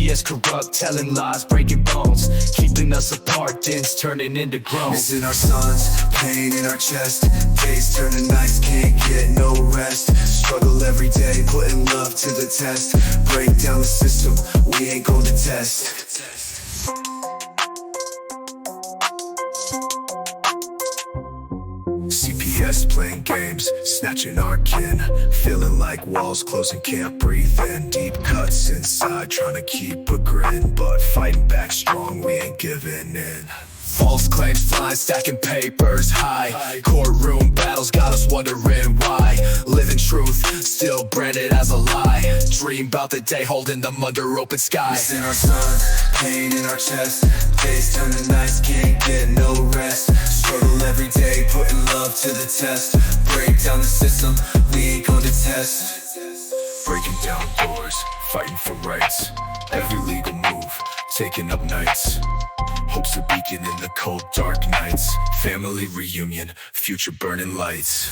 CPS corrupt, telling lies, breaking bones, keeping us apart, things turning into groans. It's in our sons, pain in our chest, days turn to nights, can't get no rest. Struggle every day, putting love to the test. Break down the system, we ain't gon' detest. CPS playing games, snatching our kin, feeling like walls closing, can't breathe in. Deep cuts inside, trying to keep a grin, but fighting back strong, we ain't giving in. False claims flying, stacking papers high. Courtroom battles got us wondering why. Living truth, still branded as a lie. Dream about the day, holding them under open sky. It's in our sun, pain in our chest, days turn to nights, can't get no rest. Struggle every day, putting love to the test. Break down the system, we ain't gon' detest. Breaking down doors, fighting for rights. Every legal move, taking up nights. Hopes a beacon in the cold dark nights. Family reunion, future burning lights.